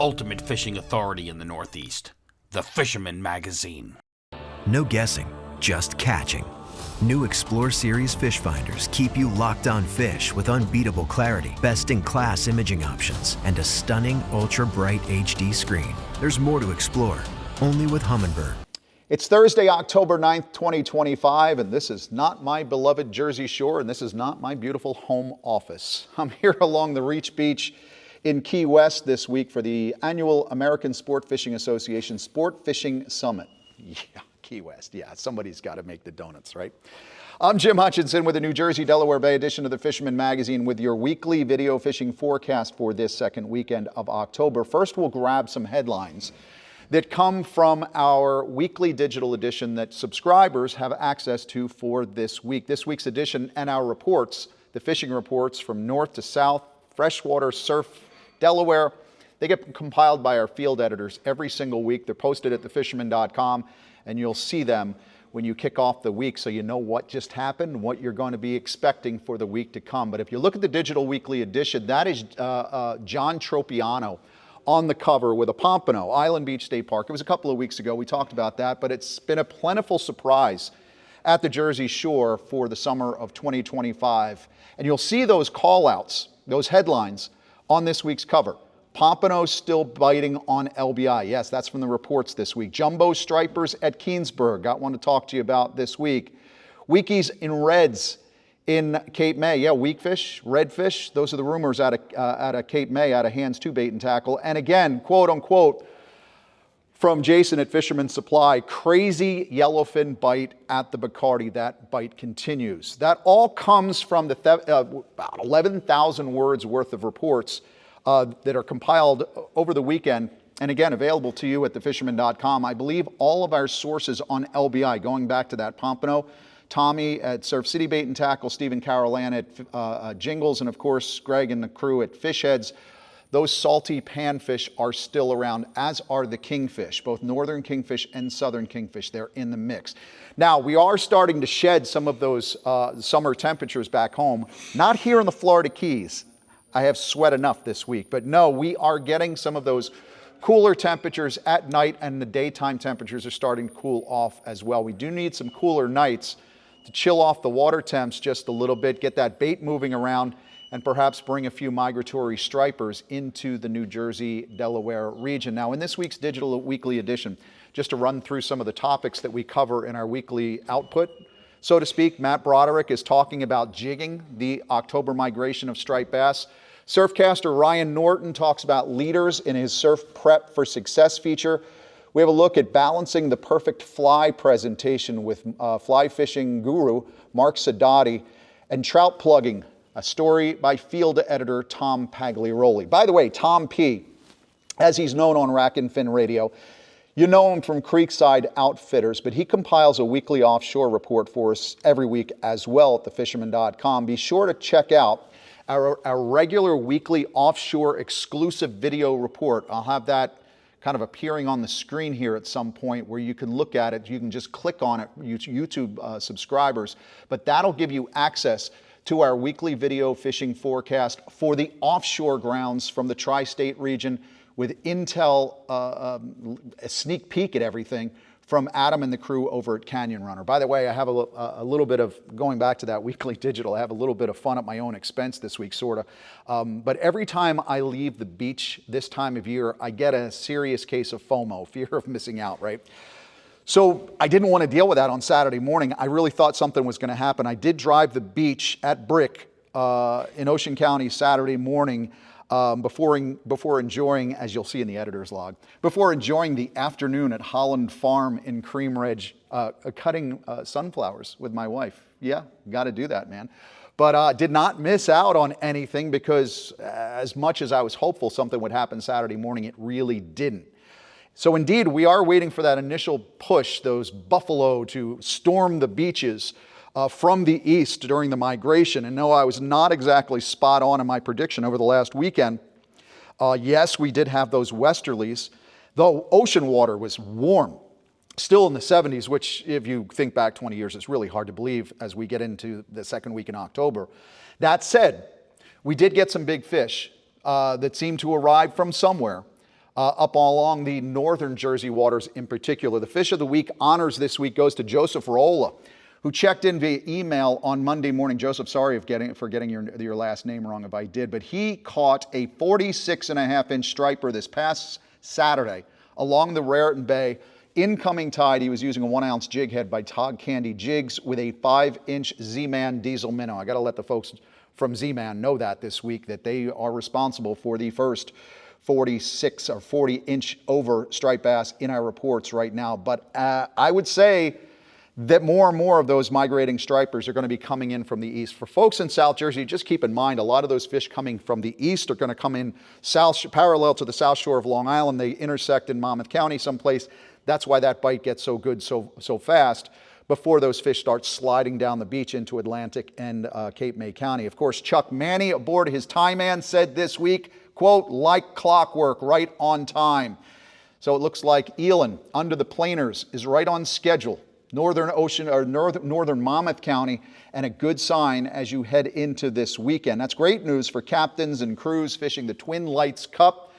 ultimate fishing authority in the Northeast, the Fisherman magazine. No guessing, just catching. New Explore Series fish finders keep you locked on fish with unbeatable clarity, best-in-class imaging options, and a stunning ultra-bright HD screen. There's more to explore, only with Humminbird. It's Thursday, October 9th, 2025, and this is not my beloved Jersey Shore, and this is not my beautiful home office. I'm here along the Reach Beach in Key West this week for the annual American Sport Fishing Association Sport Fishing Summit. Yeah, Key West. Yeah, somebody's got to make the donuts, right? I'm Jim Hutchinson with the New Jersey, Delaware Bay edition of the Fisherman magazine with your weekly video fishing forecast for this second weekend of October. First, we'll grab some headlines that come from our weekly digital edition that subscribers have access to for this week. This week's edition and our reports, the fishing reports from north to south, freshwater, surf, Delaware, they get compiled by our field editors every single week. They're posted at thefisherman.com, and you'll see them when you kick off the week so you know what just happened, what you're going to be expecting for the week to come. But if you look at the digital weekly edition, that is John Tropiano on the cover with a Pompano, Island Beach State Park. It was a couple of weeks ago. We talked about that, but it's been a plentiful surprise at the Jersey Shore for the summer of 2025. And you'll see those call-outs, those headlines on this week's cover. Pompano Still Biting on LBI. Yes, that's from the reports this week. Jumbo Stripers at Keansburg. Got one to talk to you about this week. Weakies Reds in Cape May. Yeah, weak fish, redfish. Those are the rumors out of Cape May, out of Hands 2 Bait and Tackle. And again, quote unquote, from Jason at Fisherman Supply, crazy yellowfin bite at the Bacardi. That bite continues. That all comes from the about 11,000 words worth of reports that are compiled over the weekend. And again, available to you at thefisherman.com. I believe all of our sources on LBI, going back to that Pompano, Tommy at Surf City Bait and Tackle, Stephen Carolan at Jingles, and of course, Greg and the crew at Fish Heads. Those salty panfish are still around, as are the kingfish, both northern kingfish and southern kingfish. They're in the mix. Now, we are starting to shed some of those summer temperatures back home. Not here in the Florida Keys. I have sweat enough this week. But no, we are getting some of those cooler temperatures at night, and the daytime temperatures are starting to cool off as well. We do need some cooler nights to chill off the water temps just a little bit, get that bait moving around, and perhaps bring a few migratory stripers into the New Jersey, Delaware region. Now, in this week's digital weekly edition, just to run through some of the topics that we cover in our weekly output, so to speak, Matt Broderick is talking about jigging, the October migration of striped bass. Surfcaster Ryan Norton talks about leaders in his Surf Prep for Success feature. We have a look at balancing the perfect fly presentation with fly fishing guru Mark Sadati, and trout plugging, a story by field editor Tom Pagliaroli. By the way, Tom P., as he's known on Rack and Fin Radio, you know him from Creekside Outfitters, but he compiles a weekly offshore report for us every week as well at thefisherman.com. Be sure to check out our regular weekly offshore exclusive video report. I'll have that kind of appearing on the screen here at some point where you can look at it. You can just click on it, YouTube subscribers, but that'll give you access to our weekly video fishing forecast for the offshore grounds from the tri-state region with intel, a sneak peek at everything from Adam and the crew over at Canyon Runner. By the way, I have a little bit of, going back to that weekly digital, I have a little bit of fun at my own expense this week, sort of. But every time I leave the beach this time of year, I get a serious case of FOMO, fear of missing out, right? So I didn't want to deal with that on Saturday morning. I really thought something was going to happen. I did drive the beach at Brick in Ocean County Saturday morning before enjoying, as you'll see in the editor's log, before enjoying the afternoon at Holland Farm in Cream Ridge, cutting sunflowers with my wife. Yeah, got to do that, man. But did not miss out on anything because as much as I was hopeful something would happen Saturday morning, it really didn't. So indeed, we are waiting for that initial push, those buffalo to storm the beaches from the east during the migration. And no, I was not exactly spot on in my prediction over the last weekend. Yes, we did have those westerlies, though ocean water was warm, still in the 70s, which if you think back 20 years, it's really hard to believe as we get into the second week in October. That said, we did get some big fish that seemed to arrive from somewhere. up along the northern Jersey waters in particular. The Fish of the Week honors this week goes to Joseph Rolla, who checked in via email on Monday morning. Joseph, sorry for getting your last name wrong if I did, but he caught a 46.5-inch striper this past Saturday along the Raritan Bay. Incoming tide, he was using a 1-ounce jig head by Todd Candy Jigs with a 5-inch Z-Man diesel minnow. I got to let the folks from Z-Man know that this week, that they are responsible for the first 46 or 40-inch over striped bass in our reports right now. But I would say that more and more of those migrating stripers are going to be coming in from the east. For folks in South Jersey, just keep in mind, a lot of those fish coming from the east are going to come in parallel to the south shore of Long Island. They intersect in Monmouth County someplace. That's why that bite gets so good so fast before those fish start sliding down the beach into Atlantic and Cape May County. Of course, Chuck Manny aboard his Tie Man said this week, quote, like clockwork, right on time. So it looks like Elon, under the planers, is right on schedule. Northern Monmouth County, and a good sign as you head into this weekend. That's great news for captains and crews fishing the Twin Lights Cup,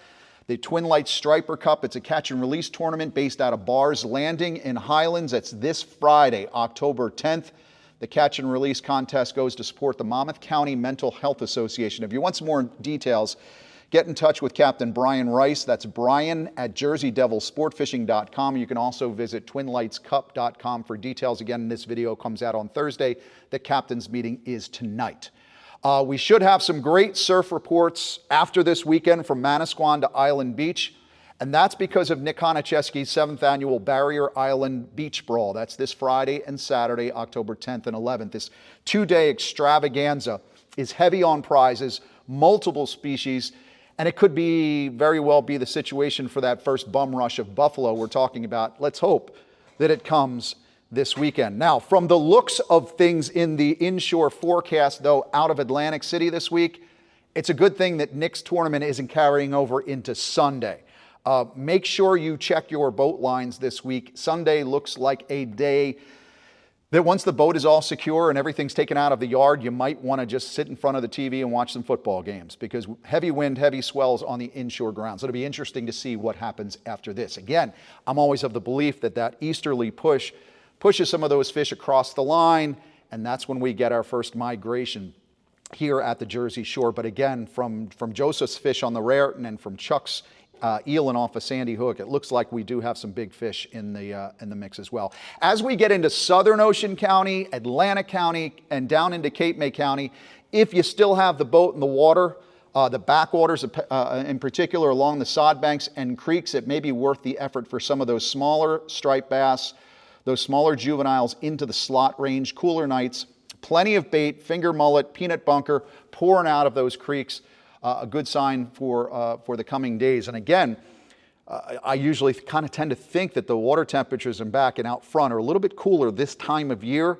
the Twin Lights Striper Cup. It's a catch and release tournament based out of Bars Landing in Highlands. It's this Friday, October 10th. The catch and release contest goes to support the Monmouth County Mental Health Association. If you want some more details, get in touch with Captain Brian Rice. That's Brian at JerseyDevilSportfishing.com. You can also visit TwinLightsCup.com for details. Again, this video comes out on Thursday. The captain's meeting is tonight. We should have some great surf reports after this weekend from Manasquan to Island Beach, and that's because of Nick Honachesky's 7th annual Barrier Island Beach Brawl. That's this Friday and Saturday, October 10th and 11th. This 2-day extravaganza is heavy on prizes, multiple species, and it could very well be the situation for that first bum rush of buffalo we're talking about. Let's hope that it comes this weekend. Now, from the looks of things in the inshore forecast, though, out of Atlantic City this week, it's a good thing that Nick's tournament isn't carrying over into Sunday. Make sure you check your boat lines this week. Sunday looks like a day that once the boat is all secure and everything's taken out of the yard, you might want to just sit in front of the TV and watch some football games, because heavy wind, heavy swells on the inshore grounds. So it'll be interesting to see what happens after this. Again, I'm always of the belief that easterly push pushes some of those fish across the line, and that's when we get our first migration here at the Jersey Shore. But again, from Joseph's fish on the Raritan and from Chuck's eeling off of Sandy Hook, it looks like we do have some big fish in the mix as well. As we get into Southern Ocean County, Atlantic County, and down into Cape May County, if you still have the boat in the water, the backwaters in particular along the sod banks and creeks, it may be worth the effort for some of those smaller striped bass, those smaller juveniles into the slot range, cooler nights, plenty of bait, finger mullet, peanut bunker pouring out of those creeks. A good sign for the coming days. And again, I usually kind of tend to think that the water temperatures in back and out front are a little bit cooler this time of year,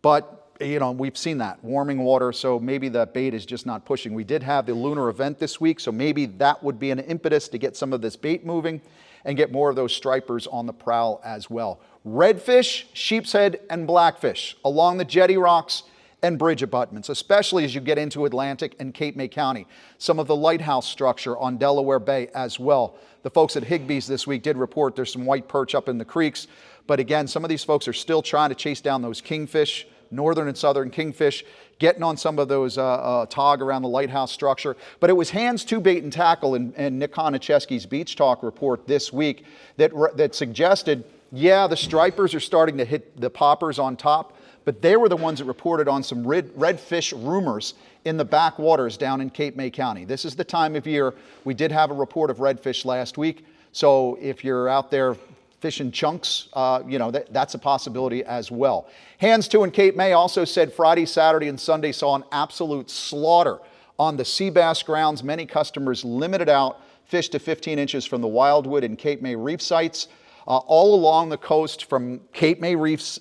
but we've seen that warming water, so maybe that bait is just not pushing. We did have the lunar event this week, so maybe that would be an impetus to get some of this bait moving and get more of those stripers on the prowl as well. Redfish, sheepshead, and blackfish along the jetty rocks and bridge abutments, especially as you get into Atlantic and Cape May County. Some of the lighthouse structure on Delaware Bay as well. The folks at Higbee's this week did report there's some white perch up in the creeks, but again, some of these folks are still trying to chase down those kingfish, northern and southern kingfish, getting on some of those tog around the lighthouse structure. But it was hands to bait and tackle in Nick Honachesky's Beach Talk report this week that suggested, yeah, the stripers are starting to hit the poppers on top, but they were the ones that reported on some redfish rumors in the backwaters down in Cape May County. This is the time of year. We did have a report of redfish last week, so if you're out there fishing chunks, that's a possibility as well. Hands to in Cape May also said Friday, Saturday, and Sunday saw an absolute slaughter on the sea bass grounds. Many customers limited out fish to 15 inches from the Wildwood and Cape May reef sites, all along the coast from Cape May reefs.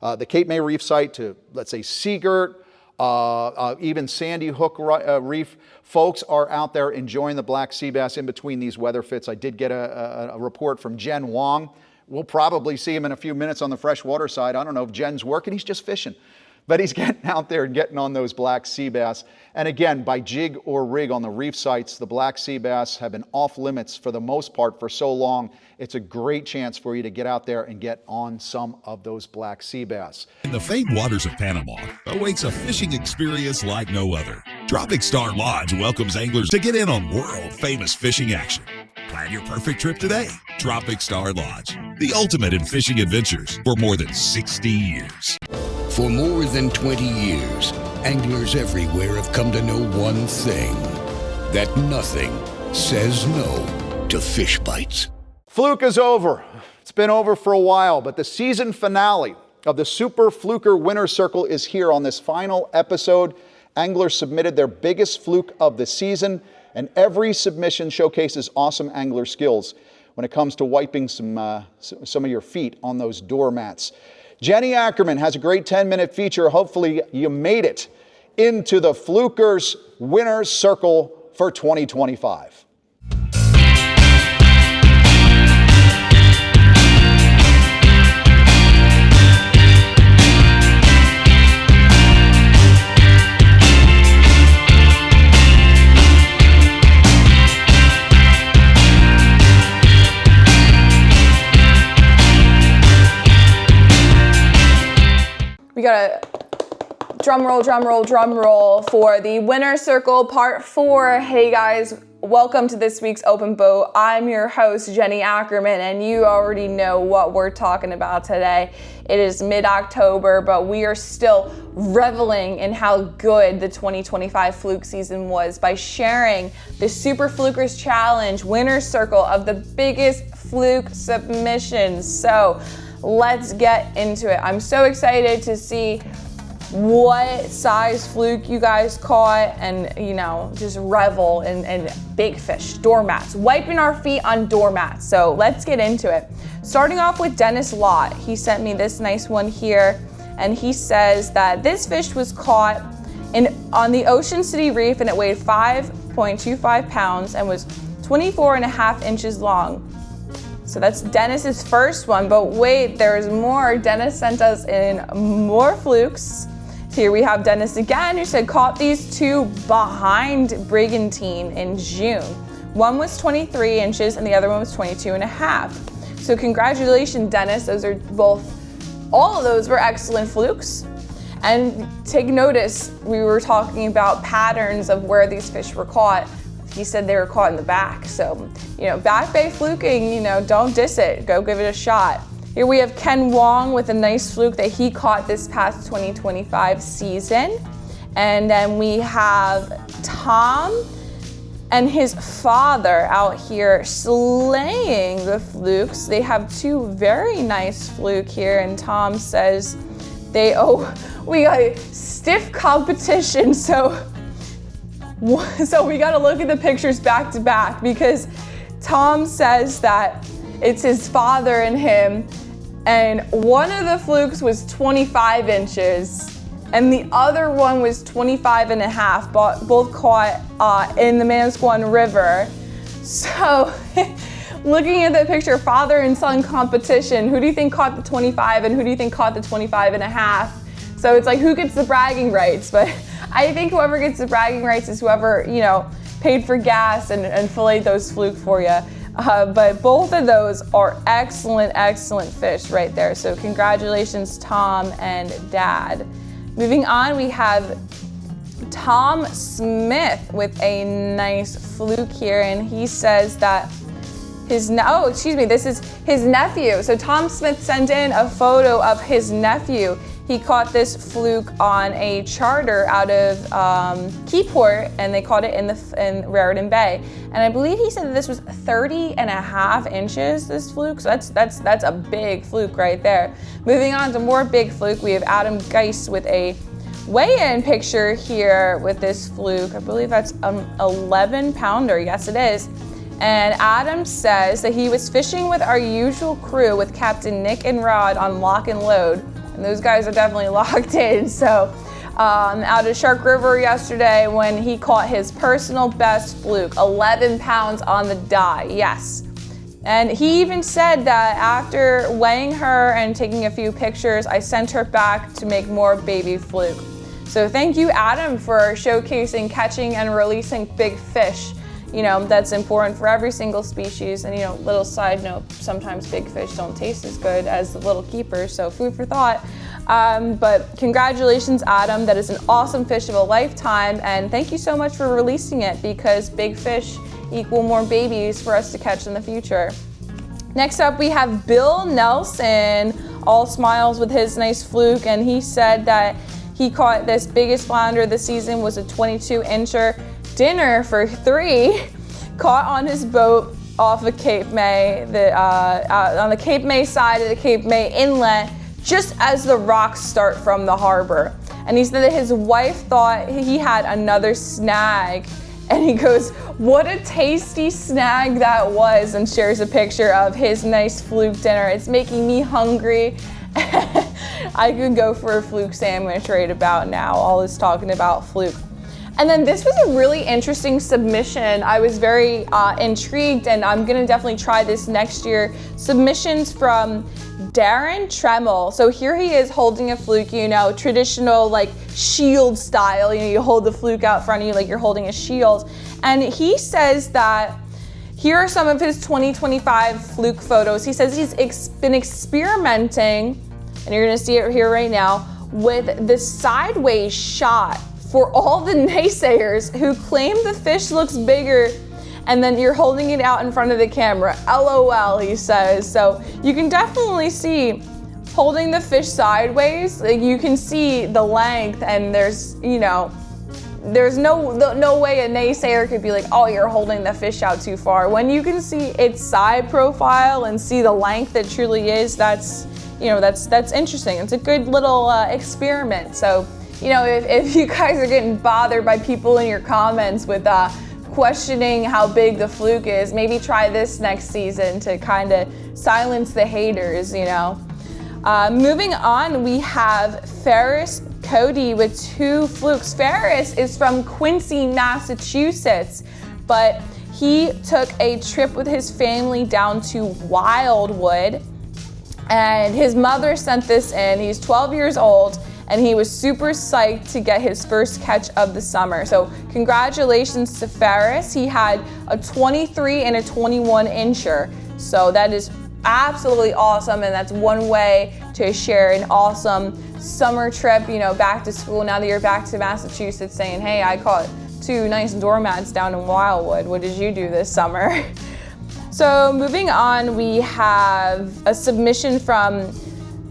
The Cape May reef site to, let's say, Seagirt, even Sandy Hook reef. Folks are out there enjoying the black sea bass in between these weather fits. I did get a report from Jen Wong. We'll probably see him in a few minutes on the freshwater side. I don't know if Jen's working. He's just fishing. But he's getting out there and getting on those black sea bass. And again, by jig or rig on the reef sites, the black sea bass have been off limits for the most part for so long. It's a great chance for you to get out there and get on some of those black sea bass. In the famed waters of Panama awaits a fishing experience like no other. Tropic Star Lodge welcomes anglers to get in on world-famous fishing action. Plan your perfect trip today. Tropic Star Lodge, the ultimate in fishing adventures for more than 60 years. For more than 20 years, anglers everywhere have come to know one thing, that nothing says no to fish bites. Fluke is over. It's been over for a while, but the season finale of the Super Fluker Winner Circle is here on this final episode. Anglers submitted their biggest fluke of the season, and every submission showcases awesome angler skills when it comes to wiping some of your feet on those doormats. Jenni Ackerman has a great 10-minute feature. Hopefully you made it into the Flukers Winner Circle for 2025. We got a drum roll for the Winner Circle Part 4. Hey guys, welcome to this week's Open Boat. I'm your host, Jenni Ackerman, and you already know what we're talking about today. It is mid-October, but we are still reveling in how good the 2025 fluke season was by sharing the Super Flukers Challenge Winner Circle of the biggest fluke submissions. So let's get into it. I'm so excited to see what size fluke you guys caught and, you know, just revel in big fish, doormats, wiping our feet on doormats. So let's get into it. Starting off with Dennis Lott. He sent me this nice one here, and he says that this fish was caught on the Ocean City Reef, and it weighed 5.25 pounds and was 24.5 inches long. So that's Dennis's first one, but wait, there's more. Dennis sent us in more flukes. Here we have Dennis again, who said caught these two behind Brigantine in June. One was 23 inches and the other one was 22.5. So congratulations, Dennis. All of those were excellent flukes. And take notice, we were talking about patterns of where these fish were caught. He said they were caught in the back. So, you know, back bay fluking, you know, don't diss it. Go give it a shot. Here we have Ken Wong with a nice fluke that he caught this past 2025 season. And then we have Tom and his father out here slaying the flukes. They have two very nice fluke here, and Tom says we got a stiff competition. So we got to look at the pictures back to back, because Tom says that it's his father and him, and one of the flukes was 25 inches and the other one was 25.5, both caught in the Manasquan River. So looking at the picture, father and son competition, who do you think caught the 25 and who do you think caught the 25.5? So it's like, who gets the bragging rights? But I think whoever gets the bragging rights is whoever, you know, paid for gas and filleted those fluke for you. But both of those are excellent, excellent fish right there. So congratulations, Tom and Dad. Moving on, we have Tom Smith with a nice fluke here, and he says that this is his nephew. So Tom Smith sent in a photo of his nephew. He caught this fluke on a charter out of Keyport, and they caught it in Raritan Bay. And I believe he said that this was 30.5 inches, this fluke. So that's a big fluke right there. Moving on to more big fluke, we have Adam Geist with a weigh-in picture here with this fluke. I believe that's an 11-pounder. Yes, it is. And Adam says that he was fishing with our usual crew with Captain Nick and Rod on lock and load. And those guys are definitely locked in. So out of Shark River yesterday when he caught his personal best fluke, 11 pounds on the dye. Yes, And he even said that after weighing her and taking a few pictures, I sent her back to make more baby fluke. So thank you, Adam, for showcasing catching and releasing big fish. You know, that's important for every single species. And, you know, little side note, sometimes big fish don't taste as good as the little keepers, so food for thought. But congratulations, Adam. That is an awesome fish of a lifetime. And thank you so much for releasing it, because big fish equal more babies for us to catch in the future. Next up, we have Bill Nelson, all smiles with his nice fluke, and he said that he caught this biggest flounder this season was a 22-incher dinner for 3, caught on his boat off of Cape May, on the Cape May side of the Cape May inlet, just as the rocks start from the harbor. And he said that his wife thought he had another snag. And he goes, what a tasty snag that was, and shares a picture of his nice fluke dinner. It's making me hungry. I could go for a fluke sandwich right about now, all this talking about fluke. And then this was a really interesting submission. I was very intrigued, and I'm gonna definitely try this next year. Submissions from Darren Tremmel. So here he is holding a fluke, you know, traditional like shield style. You know, you hold the fluke out front of you like you're holding a shield. And he says that here are some of his 2025 fluke photos. He says he's been experimenting, and you're gonna see it here right now, with the sideways shot for all the naysayers who claim the fish looks bigger and then you're holding it out in front of the camera. LOL, he says. So you can definitely see holding the fish sideways, like you can see the length, and there's, you know, there's no way a naysayer could be like, oh, you're holding the fish out too far. When you can see its side profile and see the length it truly is, that's, you know, that's interesting. It's a good little experiment. So, you know, if you guys are getting bothered by people in your comments with questioning how big the fluke is, maybe try this next season to kind of silence the haters, you know. Moving on, we have Ferris Cody with 2 flukes. Ferris is from Quincy, Massachusetts, but he took a trip with his family down to Wildwood, and his mother sent this in. He's 12 years old, and he was super psyched to get his first catch of the summer. So congratulations to Ferris. He had a 23 and a 21 incher. So that is absolutely awesome, and that's one way to share an awesome summer trip, you know, back to school. Now that you're back to Massachusetts, saying, hey, I caught 2 nice doormats down in Wildwood. What did you do this summer? So moving on, we have a submission from,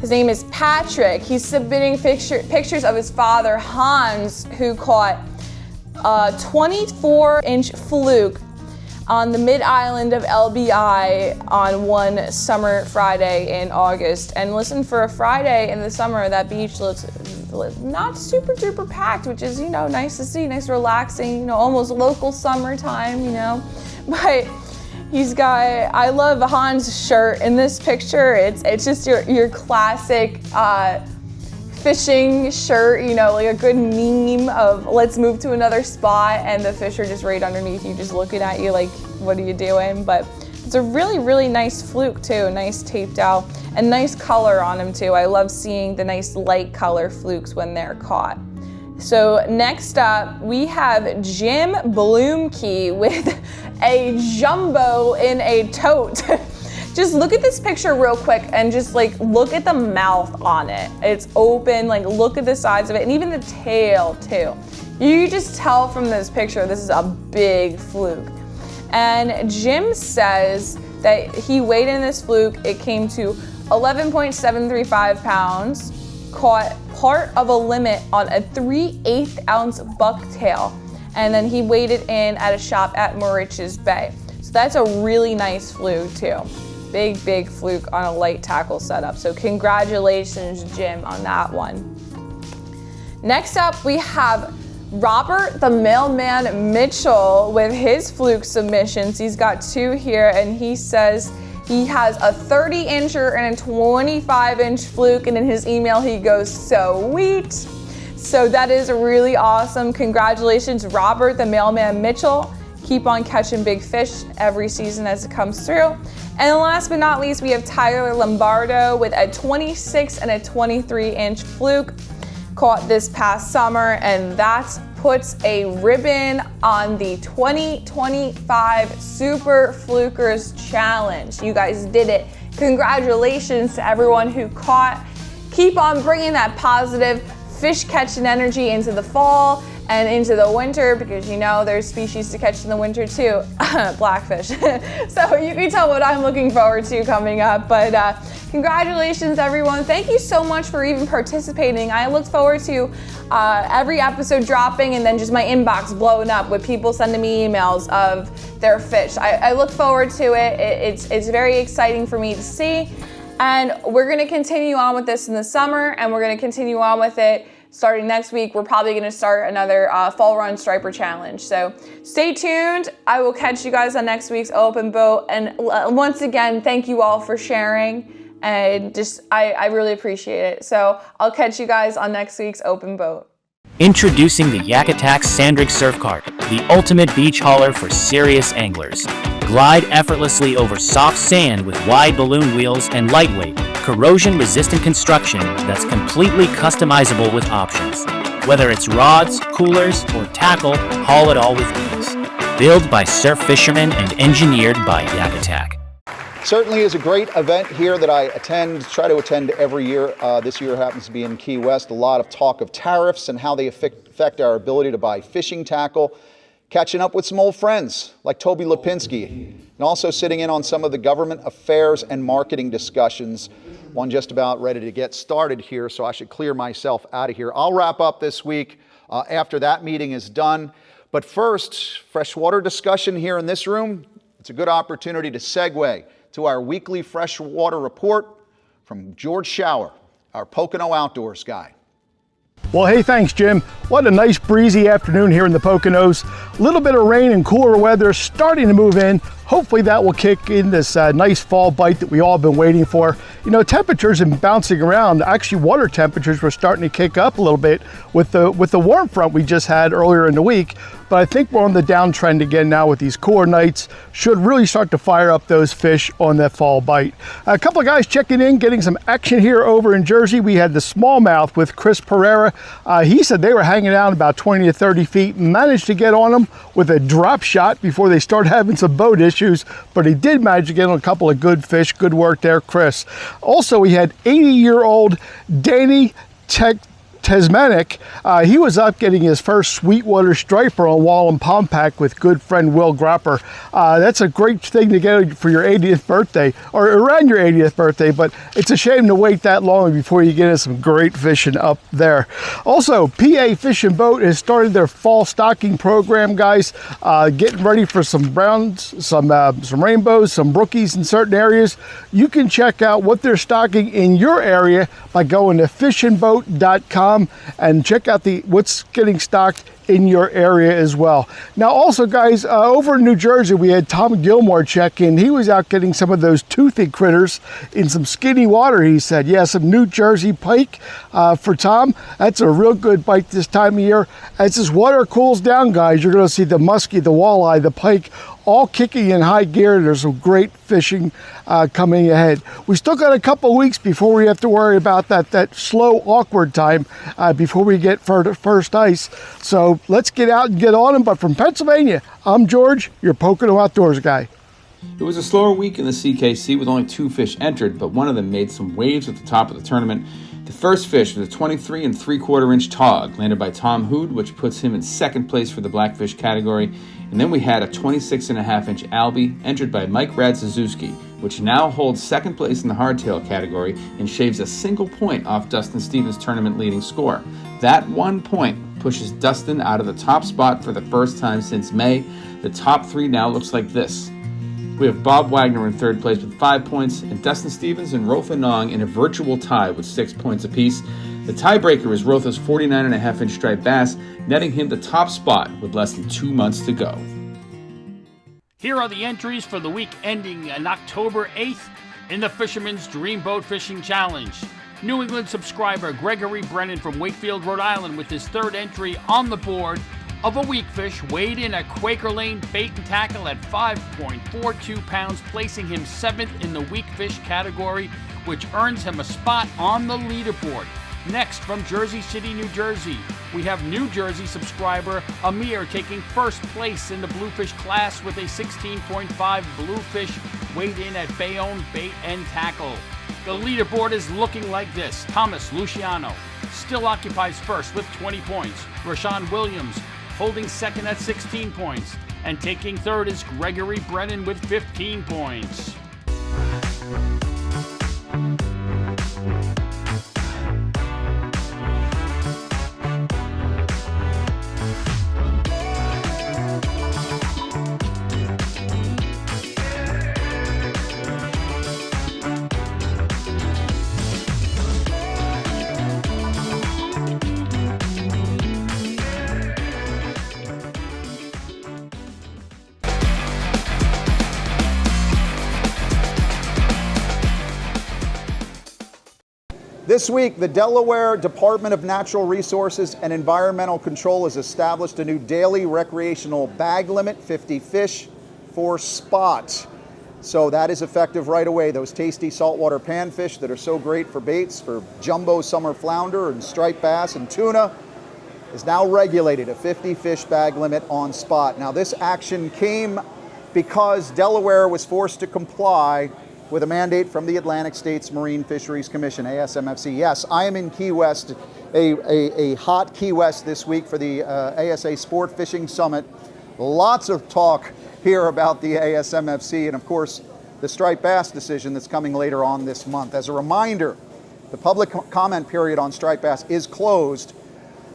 his name is Patrick. He's submitting pictures of his father, Hans, who caught a 24-inch fluke on the mid-island of LBI on one summer Friday in August. And listen, for a Friday in the summer, that beach looks not super duper packed, which is, you know, nice to see, nice relaxing, you know, almost local summertime, you know. But he's got, I love Hans' shirt in this picture. It's just your classic fishing shirt, you know, like a good meme of let's move to another spot, and the fish are just right underneath you, just looking at you like, what are you doing? But it's a really, really nice fluke too, nice taped out, and nice color on them too. I love seeing the nice light color flukes when they're caught. So next up, we have Jim Bloomkey with a jumbo in a tote. Just look at this picture real quick and just like look at the mouth on it. It's open, like look at the size of it, and even the tail too. You just tell from this picture this is a big fluke. And Jim says that he weighed in this fluke, it came to 11.735 pounds, caught part of a limit on a 3/8 ounce bucktail, and then he weighed it in at a shop at Moriches Bay. So that's a really nice fluke too. Big, big fluke on a light tackle setup. So congratulations, Jim, on that one. Next up, we have Robert the Mailman Mitchell with his fluke submissions. He's got 2 here, and he says he has a 30-incher and a 25-inch fluke, and in his email he goes, sweet. So that is really awesome. Congratulations, Robert the Mailman Mitchell. keep on catching big fish every season as it comes through. And last but not least, we have Tyler Lombardo with a 26 and a 23-inch fluke caught this past summer, and that puts a ribbon on the 2025 Super Flukers Challenge. You guys did it. Congratulations to everyone who caught. Keep on bringing that positive fish catching energy into the fall and into the winter, because you know there's species to catch in the winter too, blackfish. So you can tell what I'm looking forward to coming up. But congratulations everyone. Thank you so much for even participating. I look forward to every episode dropping and then just my inbox blowing up with people sending me emails of their fish. I look forward to it. It's very exciting for me to see. And we're gonna continue on with this in the summer, and we're gonna continue on with it starting next week. We're probably gonna start another fall run striper challenge. So stay tuned. I will catch you guys on next week's Open Boat. And once again, thank you all for sharing. And I really appreciate it. So I'll catch you guys on next week's Open Boat. Introducing the YakAttack Sandrig Surf Cart, the ultimate beach hauler for serious anglers. Glide effortlessly over soft sand with wide balloon wheels and lightweight, corrosion-resistant construction that's completely customizable with options. Whether it's rods, coolers, or tackle, haul it all with ease. Built by surf fishermen and engineered by YakAttack. Certainly is a great event here that I try to attend every year. This year happens to be in Key West. A lot of talk of tariffs and how they affect our ability to buy fishing tackle. Catching up with some old friends like Toby Lipinski, and also sitting in on some of the government affairs and marketing discussions. One just about ready to get started here, so I should clear myself out of here. I'll wrap up this week after that meeting is done. But first, freshwater discussion here in this room. It's a good opportunity to segue to our weekly freshwater report from George Schauer, our Pocono Outdoors guy. Well, hey, thanks, Jim. What a nice breezy afternoon here in the Poconos. A little bit of rain and cooler weather starting to move in. Hopefully that will kick in this nice fall bite that we all been waiting for. You know, temperatures have been bouncing around. Actually, water temperatures were starting to kick up a little bit with the warm front we just had earlier in the week. But I think we're on the downtrend again now with these cooler nights. Should really start to fire up those fish on that fall bite. A couple of guys checking in, getting some action here over in Jersey. We had the smallmouth with Chris Pereira. He said they were hanging out about 20 to 30 feet, managed to get on them with a drop shot before they started having some boat issues, but he did manage to get on a couple of good fish. Good work there, Chris. Also, we had 80-year-old Danny Tesmanic. He was up getting his first sweetwater striper on Wall and Pompack with good friend Will Gropper. That's a great thing to get for your 80th birthday, or around your 80th birthday, but it's a shame to wait that long before you get into some great fishing up there. Also, PA Fish and Boat has started their fall stocking program, guys. Getting ready for some browns, some rainbows, some brookies in certain areas. You can check out what they're stocking in your area by going to fishandboat.com and check out what's getting stocked in your area as well. Now also, guys, over in New Jersey, we had Tom Gilmore check in. He was out getting some of those toothy critters in some skinny water, he said. Yeah, some New Jersey pike for Tom. That's a real good bite this time of year. As this water cools down, guys, you're going to see the muskie, the walleye, the pike, all kicking in high gear. There's some great fishing coming ahead. We still got a couple of weeks before we have to worry about that slow, awkward time before we get first ice. So let's get out and get on them. But from Pennsylvania, I'm George, your Pocono Outdoors guy. It was a slower week in the CKC with only 2 fish entered, but one of them made some waves at the top of the tournament. The first fish was a 23 3/4 inch tog, landed by Tom Hood, which puts him in second place for the blackfish category. And then we had a 26.5 inch albie, entered by Mike Radzizewski, which now holds second place in the hardtail category and shaves a single point off Dustin Stevens' tournament leading score. That 1 point pushes Dustin out of the top spot for the first time since May. The top 3 now looks like this. We have Bob Wagner in third place with 5 points, and Dustin Stevens and Rotha Nong in a virtual tie with 6 points apiece. The tiebreaker is Rotha's 49.5 inch striped bass, netting him the top spot with less than 2 months to go. Here are the entries for the week ending on October 8th in the Fisherman's Dream Boat Fishing Challenge. New England subscriber Gregory Brennan from Wakefield, Rhode Island with his third entry on the board of a weak fish weighed in at Quaker Lane Bait and Tackle at 5.42 pounds, placing him 7th in the weak fish category, which earns him a spot on the leaderboard. Next, from Jersey City, New Jersey, we have New Jersey subscriber Amir taking first place in the bluefish class with a 16.5 bluefish weighed in at Bayonne Bait and Tackle. The leaderboard is looking like this. Thomas Luciano still occupies first with 20 points. Rashawn Williams holding second at 16 points. And taking third is Gregory Brennan with 15 points. This week, the Delaware Department of Natural Resources and Environmental Control has established a new daily recreational bag limit, 50 fish for spot. So that is effective right away. Those tasty saltwater panfish that are so great for baits, for jumbo summer flounder and striped bass and tuna, is now regulated, a 50 fish bag limit on spot. Now this action came because Delaware was forced to comply with a mandate from the Atlantic States Marine Fisheries Commission, ASMFC. Yes, I am in Key West, a hot Key West this week for the ASA Sportfishing Summit. Lots of talk here about the ASMFC and of course the striped bass decision that's coming later on this month. As a reminder, the public comment period on striped bass is closed,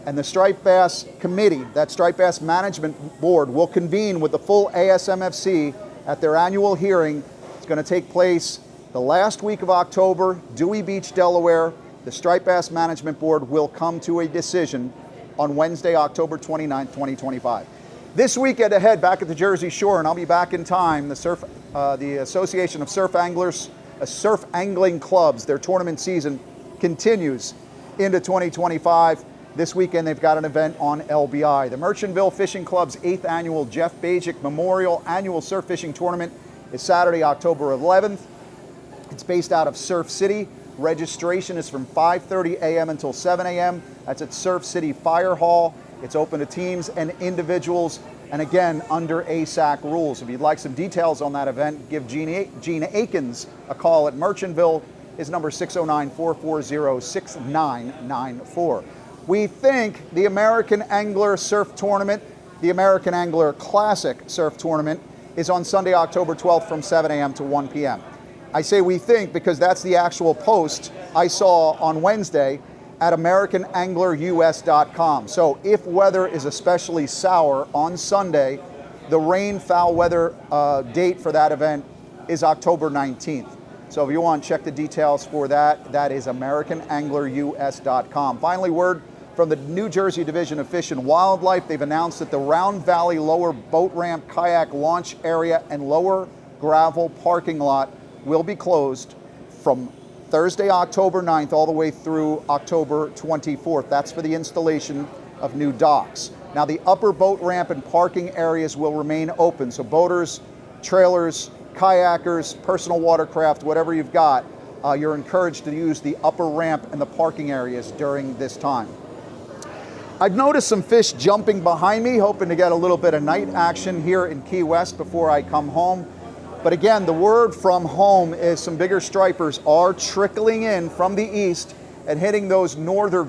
and the Striped Bass Committee, that Striped Bass Management Board, will convene with the full ASMFC at their annual hearing. It's going to take place the last week of October, Dewey Beach, Delaware. The Striped Bass Management Board will come to a decision on Wednesday, October 29th, 2025. This weekend ahead, back at the Jersey Shore, and I'll be back in time, the Association of Surf Anglers, Surf Angling Clubs, their tournament season continues into 2025. This weekend, they've got an event on LBI. The Merchantville Fishing Club's 8th annual Jeff Bajic Memorial Annual Surf Fishing Tournament is Saturday, October 11th. It's based out of Surf City. Registration is from 5:30 a.m. until 7 a.m. That's at Surf City Fire Hall. It's open to teams and individuals, and again, under ASAC rules. If you'd like some details on that event, give Gene Akins a call at Merchantville. His number is 609-440-6994. We think the American Angler Surf Tournament, the American Angler Classic Surf Tournament, is on Sunday, October 12th from 7 a.m. to 1 p.m. I say we think because that's the actual post I saw on Wednesday at AmericanAnglerUS.com. So if weather is especially sour on Sunday, the rain foul weather date for that event is October 19th. So if you want to check the details for that, that is AmericanAnglerUS.com. Finally, word from the New Jersey Division of Fish and Wildlife. They've announced that the Round Valley Lower Boat Ramp Kayak Launch Area and Lower Gravel Parking Lot will be closed from Thursday, October 9th, all the way through October 24th. That's for the installation of new docks. Now, the upper boat ramp and parking areas will remain open, so boaters, trailers, kayakers, personal watercraft, whatever you've got, you're encouraged to use the upper ramp and the parking areas during this time. I've noticed some fish jumping behind me, hoping to get a little bit of night action here in Key West before I come home. But again, the word from home is some bigger stripers are trickling in from the east and hitting those northern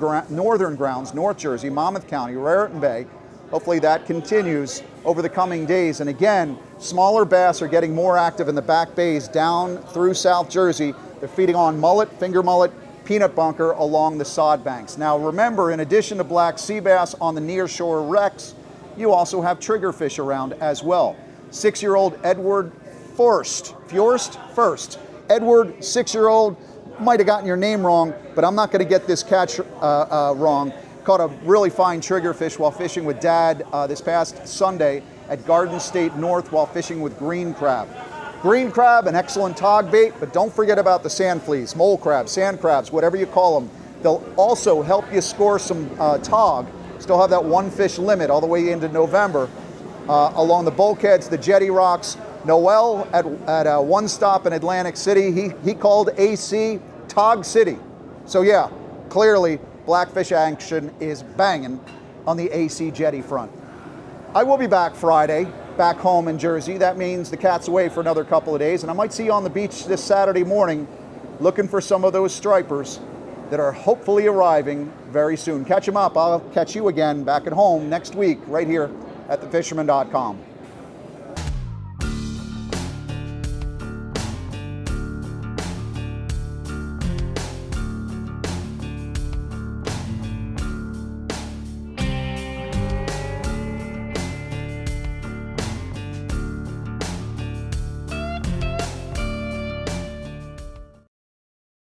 grounds, North Jersey, Monmouth County, Raritan Bay. Hopefully that continues over the coming days. And again, smaller bass are getting more active in the back bays down through South Jersey. They're feeding on mullet, finger mullet, peanut bunker along the sod banks. Now remember, in addition to black sea bass on the nearshore wrecks, you also have triggerfish around as well. 6-year-old Edward Forst. Edward, 6-year-old, might have gotten your name wrong, but I'm not going to get this catch wrong. Caught a really fine triggerfish while fishing with Dad this past Sunday at Garden State North while fishing with green crab. Green crab, an excellent tog bait, but don't forget about the sand fleas, mole crabs, sand crabs, whatever you call them. They'll also help you score some tog Still have that one fish limit all the way into November. Along the bulkheads, the jetty rocks. Noel at one stop in Atlantic City, he called AC Tog City. So yeah, clearly blackfish action is banging on the AC jetty front. I will be back Friday, back home in Jersey. That means the cat's away for another couple of days, and I might see you on the beach this Saturday morning looking for some of those stripers that are hopefully arriving very soon. Catch them up. I'll catch you again back at home next week right here at thefisherman.com.